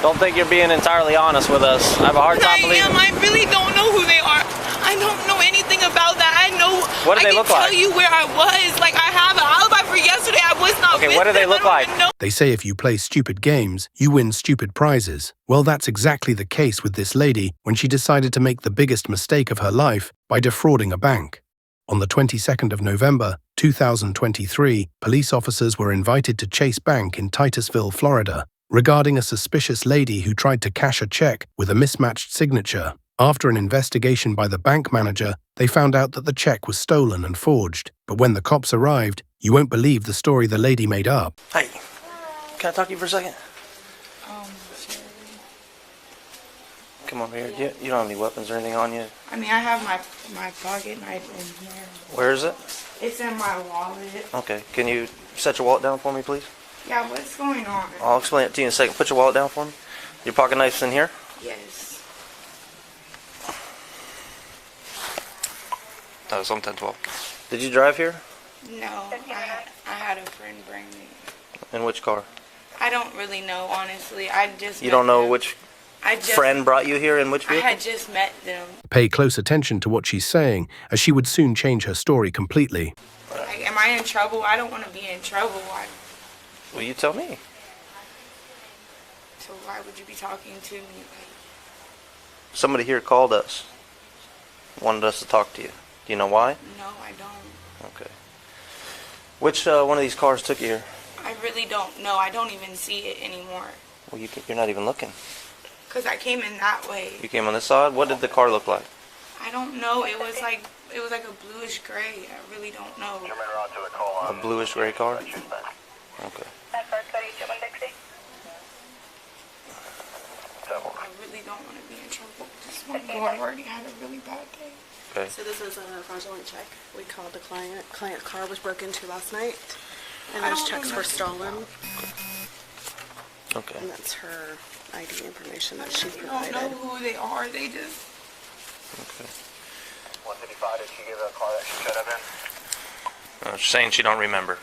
Don't think you're being entirely honest with us. I have a hard time believing. I really don't know who they are. I don't know anything about that. I know. What do they look like? I can tell you where I was. Like, I have an alibi for yesterday. I was not with Okay, what do they look like? They say if you play stupid games, you win stupid prizes. Well, that's exactly the case with this lady when she decided to make the biggest mistake of her life by defrauding a bank. On the 22nd of November, 2023, police officers were invited to Chase Bank in Titusville, Florida, regarding a suspicious lady who tried to cash a check with a mismatched signature. After an investigation by the bank manager, they found out that the check was stolen and forged. But when the cops arrived, you won't believe the story the lady made up. Hey, can I talk to you for a second? Sure. Come over here. You don't have any weapons or anything on you? I mean, I have my pocket knife in here. Where is it? It's in my wallet. Okay, can you set your wallet down for me, please? Yeah, what's going on? I'll explain it to you in a second. Put your wallet down for me. Your pocket knife's in here? Yes. That was on 1012. Did you drive here? No, I had a friend bring me. In which car? I don't really know, honestly. I just. You don't know which friend brought you here in which vehicle? I had just met them. Pay close attention to what she's saying, as she would soon change her story completely. Like, am I in trouble? I don't want to be in trouble. Well, you tell me. So why would you be talking to me? Somebody here called us. Wanted us to talk to you. Do you know why? No, I don't. Okay. Which one of these cars took you here? I really don't know. I don't even see it anymore. Well, you're not even looking. Because I came in that way. You came on this side? What did the car look like? I don't know. It was like a bluish gray. I really don't know. A bluish gray car? Okay. I really don't want to be in trouble. This one guard already had a really bad day. Okay. So this is a fraudulent check. We called the client. Client's car was broken into last night, and those checks were stolen. Okay. And that's her ID information that she I provided. don't know who they are. They just. Okay. 155, did she give a car that she should have been? She's saying she don't remember.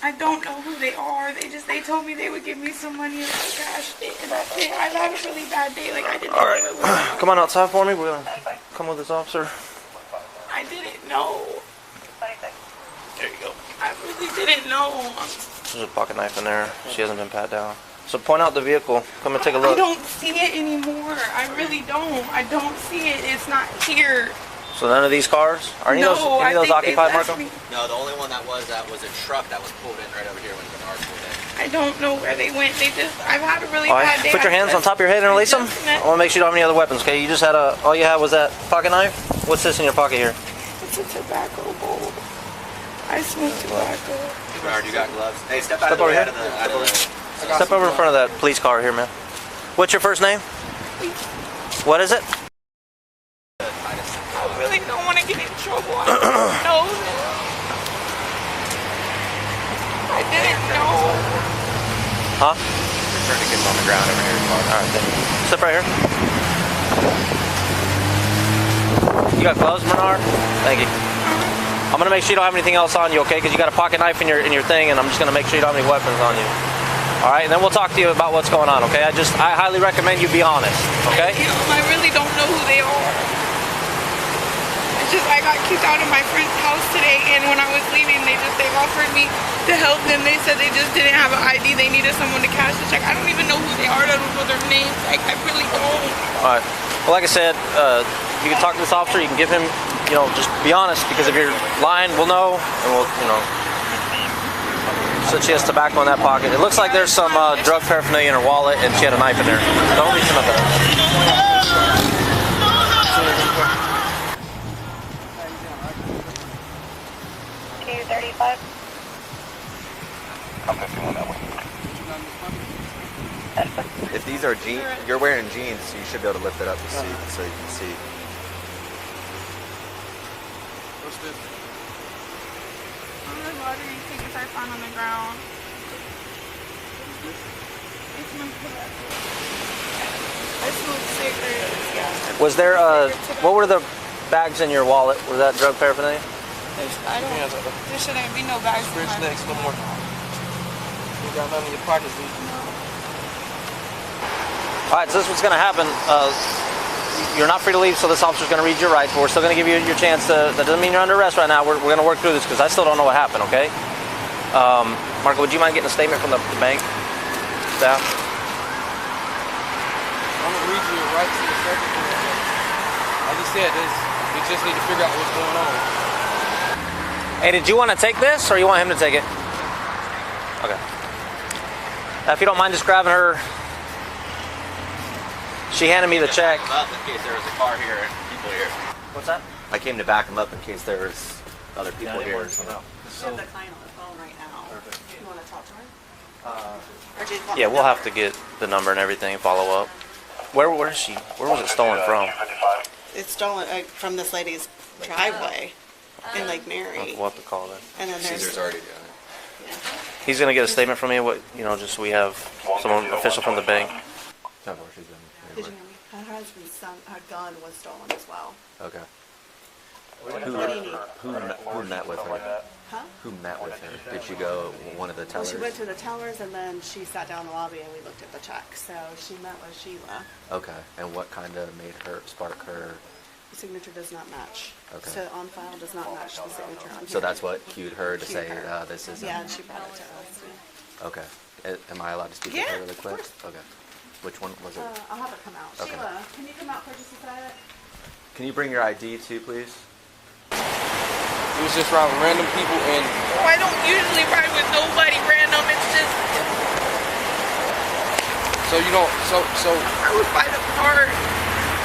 I don't know who they are. They told me they would give me some money and I cashed it, and that's it. I had a really bad day. Like, I didn't know it was. Come on outside for me. We're gonna come with this officer. I didn't know. There you go. I really didn't know. There's a pocket knife in there. She hasn't been pat down. So point out the vehicle. Come and take a look. I don't see it anymore. I really don't. I don't see it. It's not here. So none of these cars? Are any of those occupied, Marco? No, the only one that was a truck that was pulled in right over here when Bernard pulled in. I don't know where they went. I've had a really bad day. Put your hands on top of your head and release them. I want to make sure you don't have any other weapons, okay? You just had all you had was that pocket knife? What's this in your pocket here? It's a tobacco bowl. I smoke tobacco. Bernard, you got gloves? Hey, step over here. Step over in front of that police car here, man. What's your first name? What is it? I really don't want to get in trouble. I didn't know that. I didn't know. Huh? Turn to get on the ground over here. Alright, then. Step right here. You got gloves, Bernard? Thank you. I'm going to make sure you don't have anything else on you, okay? Because you got a pocket knife in your thing, and I'm just going to make sure you don't have any weapons on you. Alright, and then we'll talk to you about what's going on, okay? I highly recommend you be honest, okay? I really don't know who they are. I got kicked out of my friend's house today, and when I was leaving, they offered me to help them. They said they just didn't have an ID. They needed someone to cash the check. I don't even know who they are. I don't know their names. Like, I really don't. All right. Well, like I said, you can talk to this officer. You can give him, just be honest, because if you're lying, we'll know, and we'll, So she has tobacco in that pocket. It looks like there's some drug paraphernalia in her wallet, and she had a knife in there. Don't reach him up there. 35. I'm 51 that way. If these are jeans, you're wearing jeans, so you should be able to lift it up to see, so you can see. What's this? The lottery tickets I found on the ground. It's my tobacco. I smoke cigarettes. Yeah. Was there what were the bags in your wallet? Was that drug paraphernalia? There shouldn't be no bags. Bridge next, one more. You got nothing in your pockets, do you? No. All right, so this is what's going to happen. You're not free to leave, so this officer's going to read your rights, but we're still going to give you your chance to. That doesn't mean you're under arrest right now. We're going to work through this because I still don't know what happened, okay? Marco, would you mind getting a statement from the bank staff? I'm going to read you your rights in a second. Like you said, we just need to figure out what's going on. Hey, did you want to take this, or you want him to take it? Okay. If you don't mind just grabbing her. She handed me the check. Up in case there was a car here and people here. What's that? I came to back him up in case there was other people here. We have the client on the phone right now. You want to talk to her? Or do you want Yeah, my we'll number? have to get the number and everything and follow up. Where is she? Where was it stolen from? It's stolen from this lady's driveway in Lake Mary. We'll have to call them. And then Caesar's there's already done it. He's gonna get a statement from me. What just so we have someone official from the bank. No, she's done it. Did you hear me? Her husband's son, her gun was stolen as well. Okay. What do you need? Who met with her? Huh? Who met with her? Did she go one of the Well, tellers? she went to the tellers and then she sat down in the lobby and we looked at the check. So she met with Sheila. Okay. And what kind of made her spark her? The signature does not match. Okay. So on file does not match the signature on here. So that's what cued her to Cued say her. this isn't. Yeah, and she brought it to us. Yeah. Okay. Am I allowed to speak Yeah, with her really of quick? course. Okay. Which one was it? I'll have it come out. Okay. Sheila, can you come out for just a second? Can you bring your ID too, please? He was just riding with random people and I don't usually ride with nobody random. It's just so you don't so I was by the park.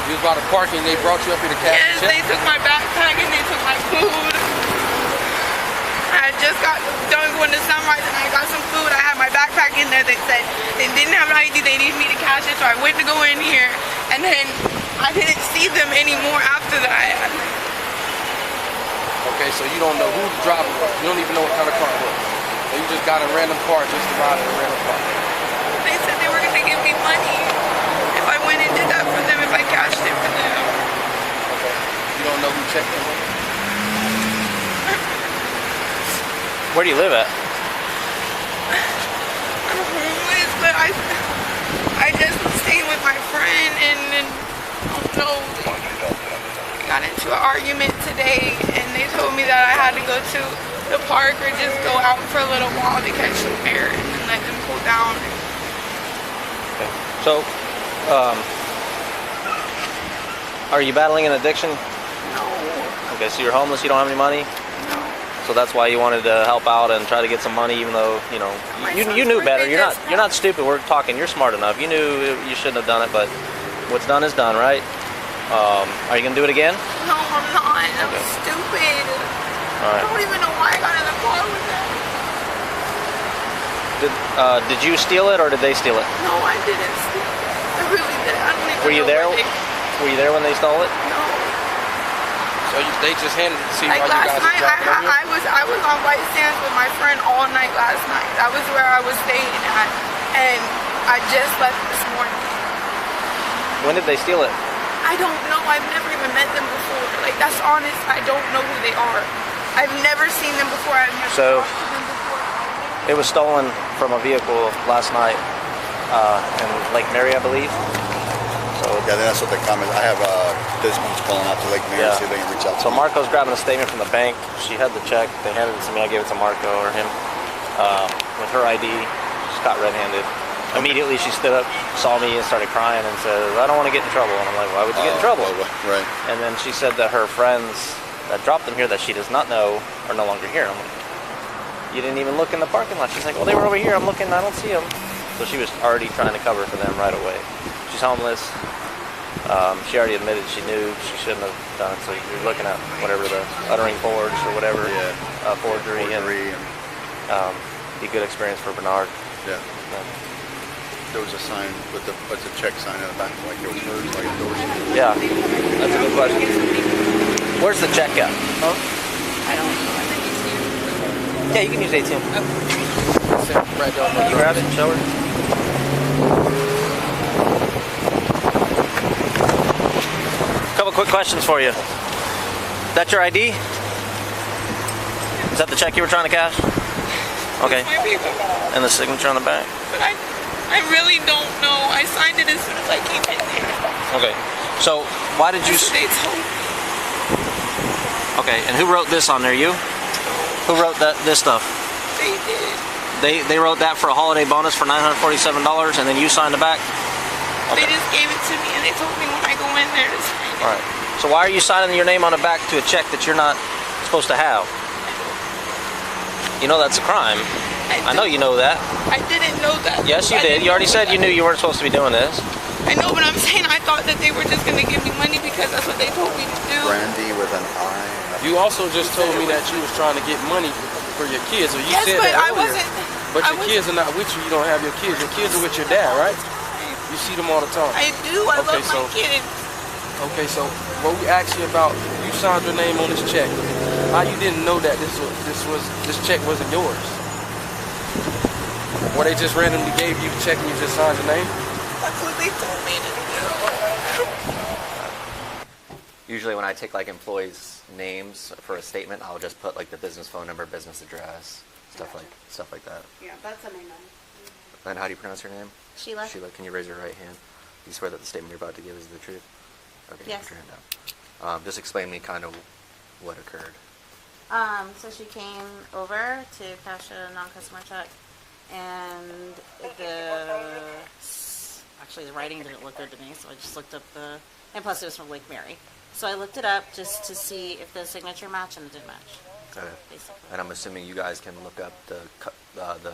you was by the park and they brought you up here to cash Yes, the they check? took my backpack and they took my food. I just got done going to Sunrise and I got some food. I had my backpack in there. They said they didn't have an ID. They needed me to cash it, so I went to go in here, and then I didn't see them anymore after that. Okay, so you don't know who the driver was. You don't even know what kind of car it was. So you just got a random car just to ride in a random car. They said they were gonna give me money if I went and did that for them, if I cashed it for them. Okay. You don't know who checked in with you? Where do you live at? I'm homeless, but I just stayed with my friend and then I don't know. We got into an argument today and they told me that I had to go to the park or just go out for a little while to catch some air and then let them cool down. Okay. So, are you battling an addiction? No. Okay, so you're homeless. You don't have any money. So that's why you wanted to help out and try to get some money, even though you knew better. You're not stupid. We're talking. You're smart enough. You knew you shouldn't have done it, but what's done is done, right? Are you gonna do it again? No, I'm not. That was stupid. All I right. don't even know why I got in the car with them. Did you steal it or did they steal it? No, I didn't steal it. I really did. I don't even Were you know there? where Were you there when they stole it? No. So they just handed it to see Like why you last guys night, are driving over here? I was on White Sands with my friend all night last night. That was where I was staying at, and I just left this morning. When did they steal it? I don't know. I've never even met them before. Like that's honest. I don't know who they are. I've never seen them before. I've never So- talked to them before. It was stolen from a vehicle last night in Lake Mary, I believe. So Yeah, that's what they comment. I have participants calling out to Lake Mary Yeah. to see if they can reach out to So me. Marco's grabbing a statement from the bank. She had the check. They handed it to me. I gave it to Marco or him with her ID. She's caught red-handed. Immediately she stood up, saw me, and started crying and said, "I don't want to get in trouble." And I'm like, "Why would you get in trouble?" Right. And then she said that her friends that dropped them here that she does not know are no longer here. I'm like, "You didn't even look in the parking lot." She's like, "Well, they were over here. I'm looking. I don't see them." So she was already trying to cover for them right away. She's homeless. She already admitted she knew she shouldn't have done it. So you're looking at whatever the uttering forge or whatever, forgery, Forgery and be a good experience for Bernard. yeah. There was a sign with the check sign in the back, like it was hers, like endorsement. Yeah, that's a good question. Where's the check at? Huh? I don't know. Yeah, you can use ATM. Right down Can you grab it and show her? Couple quick questions for you. That your ID? Is that the check you were trying to cash? Okay. My paper. And the signature on the back? But I really don't know. I signed it as soon as like even there. Okay. So why did you? That's what they told me. Okay. And who wrote this on there? You? Who wrote this stuff? They did. They wrote that for a holiday bonus for $947, and then you signed the back. They just gave it to me, and they told me when I go in there to sign it. All right. So why are you signing your name on the back to a check that you're not supposed to have? You know that's a crime. I know you know that. I didn't know that. Yes, you did. You already said you knew you weren't supposed to be doing this. I know, but I'm saying I thought that they were just going to give me money because that's what they told me to do. Brandy with an I. You also just told me that you was trying to get money for your kids. So you Yes, said but that I earlier. wasn't. But your kids are not with you. You don't have your kids. Your kids are with your dad, right? You see them all the time. I do. I Okay, love my kids. Okay, so what we asked you about, you signed your name on this check. How you didn't know that this check wasn't yours? Or they just randomly gave you the check and you just signed your name? That's what they told me to do. Usually when I take like employees' names for a statement, I'll just put like the business phone number, business address, stuff like that. Yeah, that's a name. And how do you pronounce your name? Sheila. Sheila, can you raise your right hand? Do you swear that the statement you're about to give is the truth? Okay, Yes. put your hand down. Just explain to me kind of what occurred. So she came over to cash a non-customer check, and actually the writing didn't look good to me, so I just looked up and plus it was from Lake Mary. So I looked it up just to see if the signature matched, and it did match. Okay. Basically. And I'm assuming you guys can look up the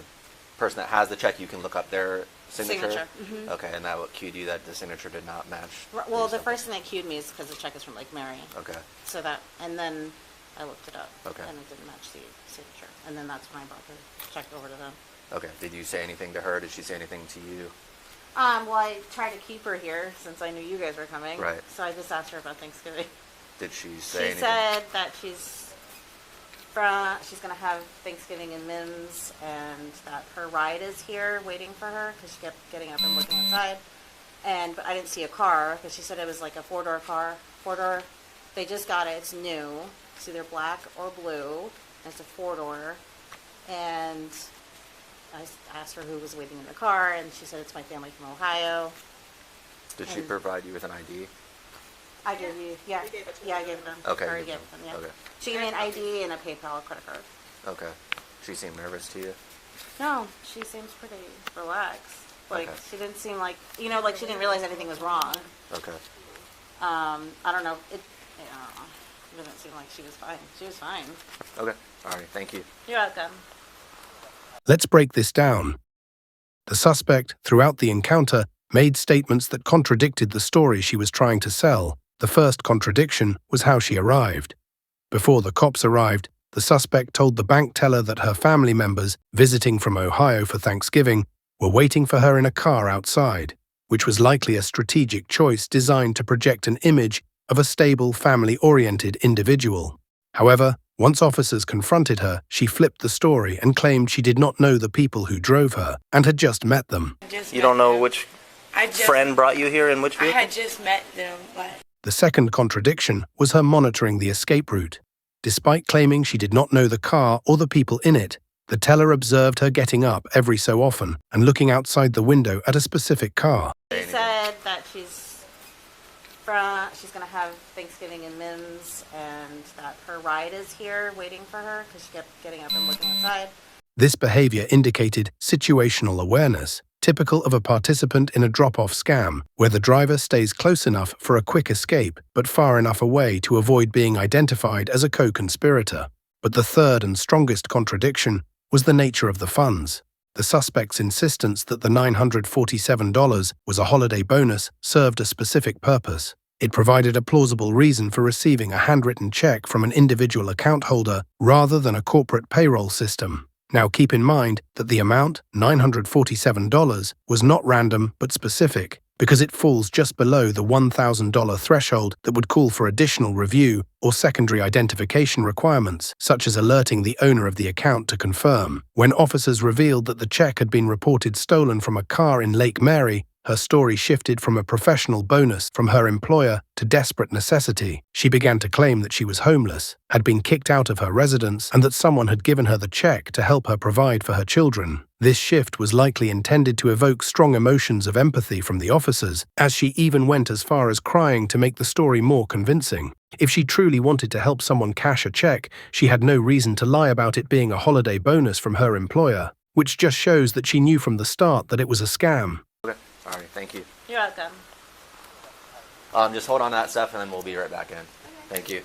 person that has the check. You can look up their signature. Mhm. Okay, and that what cued you that the signature did not match. Well, the first thing that cued me is because the check is from Lake Mary. Okay. So and then I looked it up. Okay. And it didn't match the signature. And then that's when I brought the check over to them. Okay. Did you say anything to her? Did she say anything to you? Well, I tried to keep her here since I knew you guys were coming. Right. So I just asked her about Thanksgiving. Did she say She anything? said that she's going to have Thanksgiving in Mims, and that her ride is here waiting for her because she kept getting up and looking outside. But I didn't see a car because she said it was like a four-door car. Four-door. They just got it. It's new. It's either black or blue. And it's a four-door. And I asked her who was waiting in the car, and she said it's my family from Ohio. Did she provide you with an ID? I gave you, yeah, I gave it them. Okay, Or you gave gave them, them. yeah. Okay. She gave me an ID and a PayPal credit card. Okay. She seemed nervous to you? No, she seems pretty relaxed. Like, Okay. she didn't seem like, like she didn't realize anything was wrong. Okay. I don't know, I don't know. It doesn't seem like she was fine. She was fine. Okay. All right. Thank you. You're welcome. Let's break this down. The suspect, throughout the encounter, made statements that contradicted the story she was trying to sell. The first contradiction was how she arrived. Before the cops arrived, the suspect told the bank teller that her family members, visiting from Ohio for Thanksgiving, were waiting for her in a car outside, which was likely a strategic choice designed to project an image of a stable, family-oriented individual. However, once officers confronted her, she flipped the story and claimed she did not know the people who drove her and had just met them. You don't know which friend brought you here in which vehicle? I had just met them, but The second contradiction was her monitoring the escape route. Despite claiming she did not know the car or the people in it, the teller observed her getting up every so often and looking outside the window at a specific car. She said that she's going to have Thanksgiving in Mims, and that her ride is here waiting for her because she kept getting up and looking outside. This behavior indicated situational awareness, typical of a participant in a drop-off scam, where the driver stays close enough for a quick escape, but far enough away to avoid being identified as a co-conspirator. But the third and strongest contradiction was the nature of the funds. The suspect's insistence that the $947 was a holiday bonus served a specific purpose. It provided a plausible reason for receiving a handwritten check from an individual account holder rather than a corporate payroll system. Now keep in mind that the amount, $947, was not random but specific, because it falls just below the $1,000 threshold that would call for additional review or secondary identification requirements, such as alerting the owner of the account to confirm. When officers revealed that the check had been reported stolen from a car in Lake Mary, her story shifted from a professional bonus from her employer to desperate necessity. She began to claim that she was homeless, had been kicked out of her residence, and that someone had given her the check to help her provide for her children. This shift was likely intended to evoke strong emotions of empathy from the officers, as she even went as far as crying to make the story more convincing. If she truly wanted to help someone cash a check, she had no reason to lie about it being a holiday bonus from her employer, which just shows that she knew from the start that it was a scam. Okay. All right. Thank you. You're welcome. Just hold on to that stuff, and then we'll be right back in. Thank you.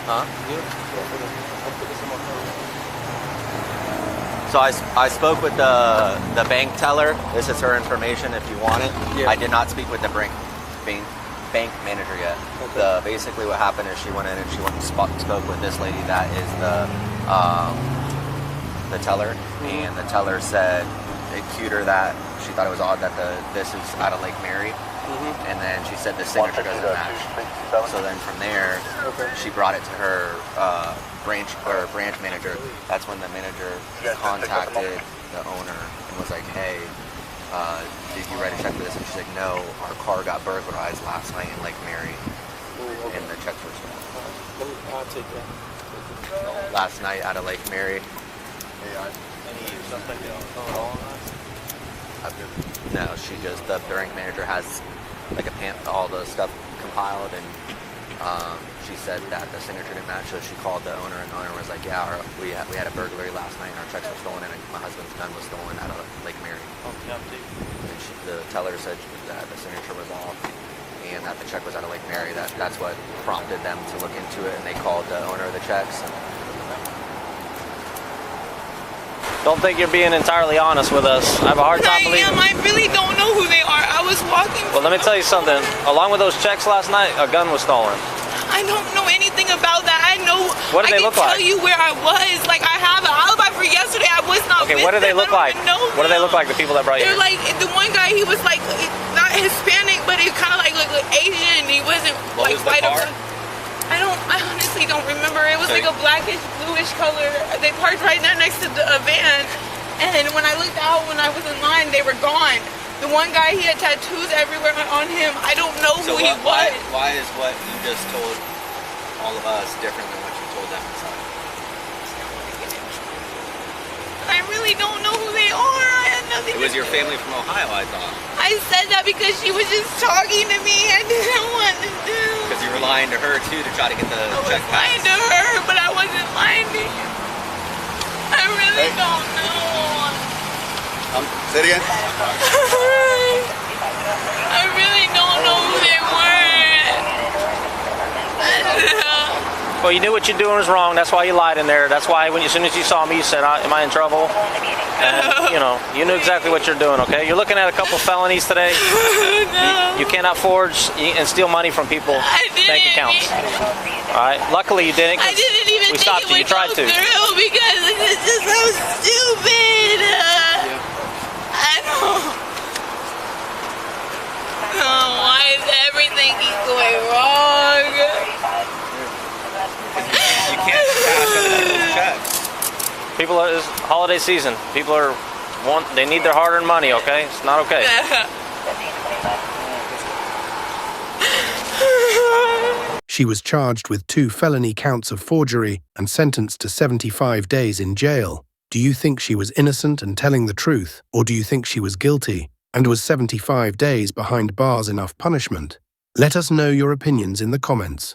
Huh? So I spoke with the bank teller. This is her information if you want it. Yeah. I did not speak with the bank manager yet. Okay. Basically what happened is she went in and she went and spoke with this lady that is the teller, and the teller said it cued her that she thought it was odd that this is out of Lake Mary, and then she said the signature doesn't match. So then from there, she brought it to her branch manager. That's when the manager contacted the owner and was like, "Hey, did you write a check for this?" And she's like, "No, our car got burglarized last night in Lake Mary, and the checks were stolen." I'll take that. Last night out of Lake Mary. No, she just, the bank manager has like all the stuff compiled, and she said that the signature didn't match, so she called the owner, and the owner was like, "Yeah, we had a burglary last night, and our checks were stolen, and my husband's gun was stolen out of Lake Mary." And the teller said that the signature was off, and that the check was out of Lake Mary. That's what prompted them to look into it, and they called the owner of the checks. Don't think you're being entirely honest with us. I have a hard time believing. I really don't know who they are. I was walking. Well, let me tell you something. Along with those checks last night, a gun was stolen. I don't know anything about that. I know. What do they look like? I can tell you where I was. Like, I have an alibi for yesterday. I was not. Okay, with what do they them. look like? What do they look like? The people that brought you They're here? like, the one guy, he was like not Hispanic, but he kind of like Asian. He wasn't What like was the white. car? I honestly don't remember. It was So like a blackish, bluish color. They parked right there next to a van. And when I looked out, when I was in line, they were gone. The one guy, he had tattoos everywhere on him. I don't know who he was. Why is what you just told all of us different than what you told them inside? I really don't know who they are. I had nothing It was to your do. family from Ohio, I thought. I said that because she was just talking to me. I didn't want to do. Because you were lying to her too to try to get the I was check lying passed. to her, but I wasn't lying to you. I really don't know. Say it again. I really don't know who they were. Well, you knew what you're doing was wrong. That's why you lied in there. That's why as soon as you saw me, you said, "Am I in trouble?" And you knew exactly what you're doing. Okay, you're looking at a couple felonies today. No. You cannot forge and steal money from people. I didn't. Bank accounts. All right. Luckily, you didn't. 'cause I didn't even we think stopped it you. would You tried go to. through because it's just so stupid. I don't. Oh, why is everything keep going wrong? You can't cash other people's checks. People are, it's holiday season. People they need their hard-earned money. Okay, it's not okay. She was charged with 2 felony counts of forgery and sentenced to 75 days in jail. Do you think she was innocent and telling the truth, or do you think she was guilty? And was 75 days behind bars enough punishment? Let us know your opinions in the comments.